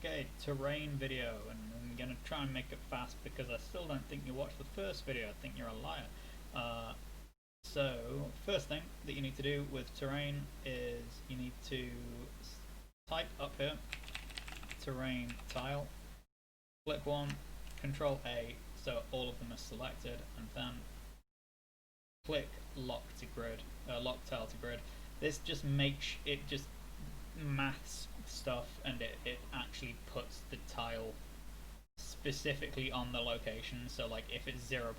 Okay, terrain video, and I'm gonna try and make it fast because I still don't think you watched the first video. I think you're a liar. So, first thing that you need to do with terrain is you need to type up here, terrain tile, click one, Control A, so all of them are selected, and then click lock to grid, lock tile to grid. This just makes it just maths stuff, and it actually puts the tile specifically on the location. So like if it's 0.01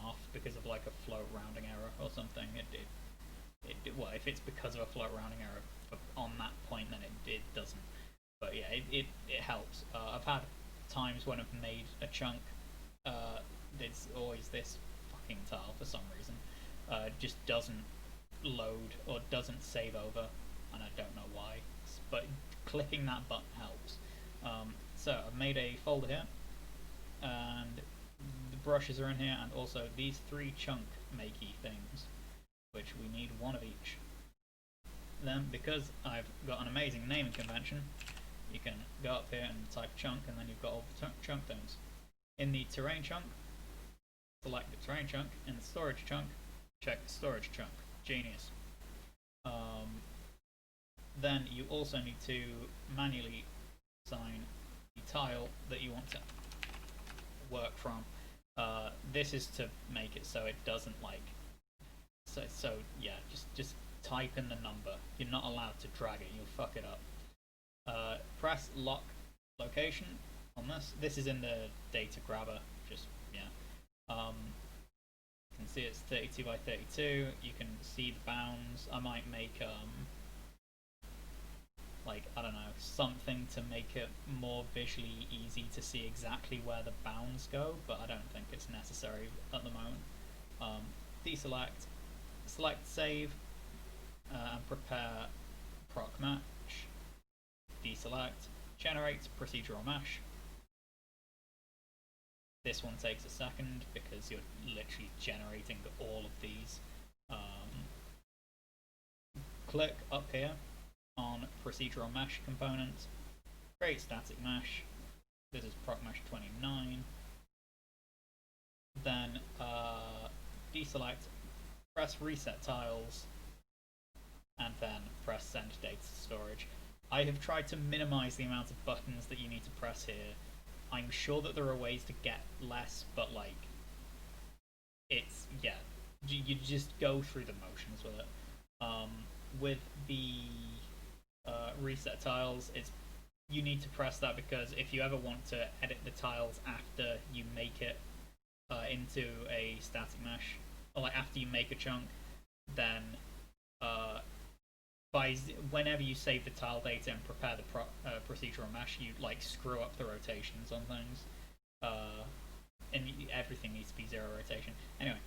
off because of like a float rounding error or something, well, if it's because of a float rounding error on that point, then it doesn't. But yeah, it helps. I've had times when I've made a chunk, there's always this fucking tile for some reason just doesn't load or doesn't save over, and I don't know why, but clicking that button helps. So I've made a folder here, and the brushes are in here, and also these three chunk makey things, which we need one of each. Then, because I've got an amazing naming convention, you can go up here and type chunk, and then you've got all the chunk things. In the terrain chunk, select the terrain chunk. In the storage chunk, check the storage chunk. Genius. Then you also need to manually assign the tile that you want to work from. This is to make it so it doesn't like. So yeah, just type in the number. You're not allowed to drag it. You'll fuck it up. Press lock location on this. This is in the data grabber. Just yeah. You can see it's 32 by 32. You can see the bounds. I might make like, I don't know, something to make it more visually easy to see exactly where the bounds go, but I don't think it's necessary at the moment. Deselect, select save, and prepare proc match. Deselect, generate procedural mesh. This one takes a second because you're literally generating all of these. Click up here on procedural mesh component, create static mesh. This is proc mesh 29. Then deselect, press reset tiles, and then press send data to storage. I have tried to minimize the amount of buttons that you need to press here. I'm sure that there are ways to get less, but like, it's, yeah, you just go through the motions with it. With the reset tiles, you need to press that because if you ever want to edit the tiles after you make it into a static mesh, or like after you make a chunk, then whenever you save the tile data and prepare the procedural mesh, you like screw up the rotations on things, and everything needs to be 0 rotation. Anyway,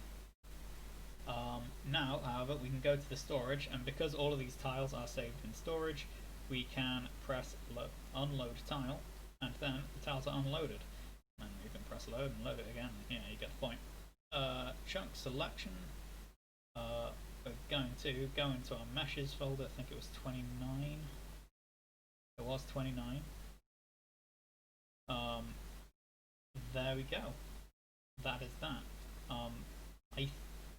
now, however, we can go to the storage, and because all of these tiles are saved in storage, we can press unload tile, and then the tiles are unloaded. And you can press load and load it again. Yeah, you get the point. Chunk selection. We're going to go into our meshes folder. I think it was 29. It was 29. There we go. That is that. I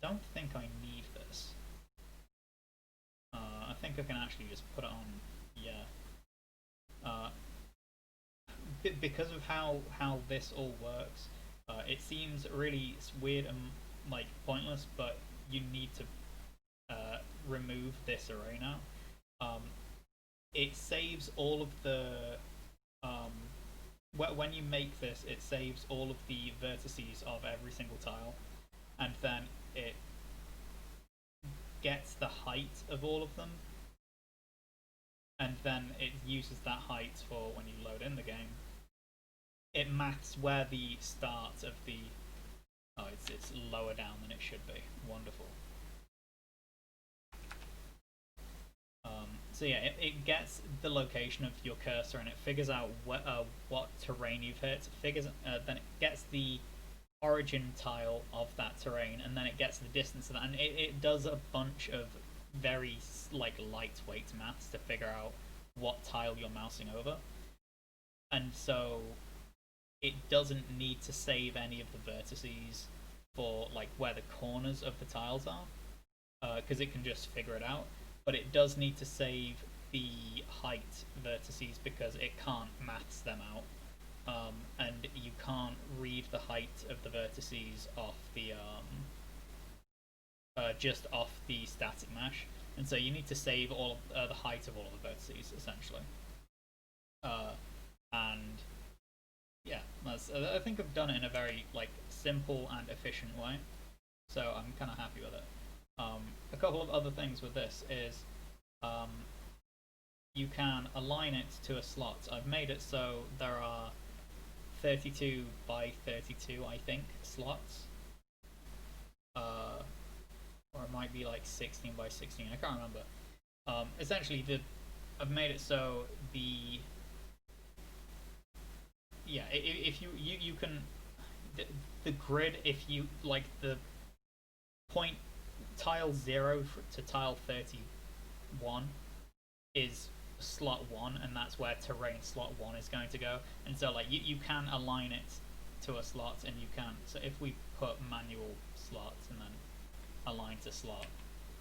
don't think I need this. I think I can actually just put it on. Yeah. Because of how this all works, it seems really weird and like pointless, but you need to remove this array now. It saves all of the when you make this, it saves all of the vertices of every single tile, and then it gets the height of all of them, and then it uses that height for when you load in the game. It maths where the start of the it's lower down than it should be. Wonderful. So yeah, it gets the location of your cursor, and it figures out what terrain you've hit. Then it gets the origin tile of that terrain, and then it gets the distance of that, and it does a bunch of very like lightweight maths to figure out what tile you're mousing over. and so it doesn't need to save any of the vertices for like where the corners of the tiles are, because it can just figure it out. But it does need to save the height vertices because it can't maths them out. And you can't read the height of the vertices off the just off the static mesh, and so you need to save all of, the height of all of the vertices essentially. And yeah, I think I've done it in a very like simple and efficient way, so I'm kind of happy with it. A couple of other things with this is um, you can align it to a slot. I've made it so there are 32 by 32, I think, slots. Or it might be like 16 by 16, I can't remember. Essentially, I've made it so the yeah, if you can the grid, if you like the point tile 0 to tile 31 is slot 1, and that's where terrain slot 1 is going to go, and so like you can align it to a slot, and you can, so if we put manual slots and then align to slot,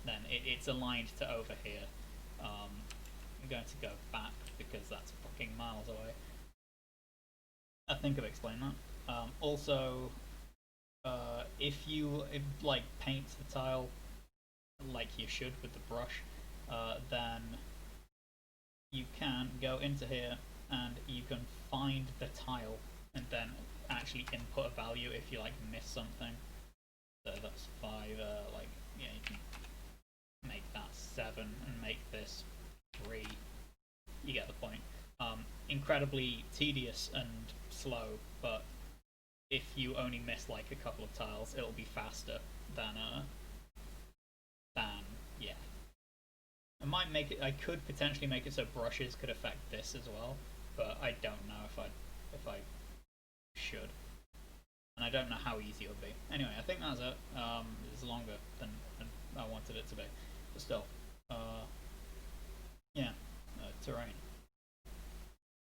then it's aligned to over here. I'm going to go back because that's fucking miles away. I think I've explained that. Also, if you like paint the tile like you should with the brush, then you can go into here and you can find the tile and then actually input a value if you like miss something. So that's 5. Like yeah, you can make that 7 and make this 3. You get the point. Incredibly tedious and slow, but if you only miss like a couple of tiles, it'll be faster than yeah. I might make it. I could potentially make it so brushes could affect this as well, but I don't know if I should, and I don't know how easy it would be. Anyway, I think that's it. It's longer than I wanted it to be, but still, yeah, terrain.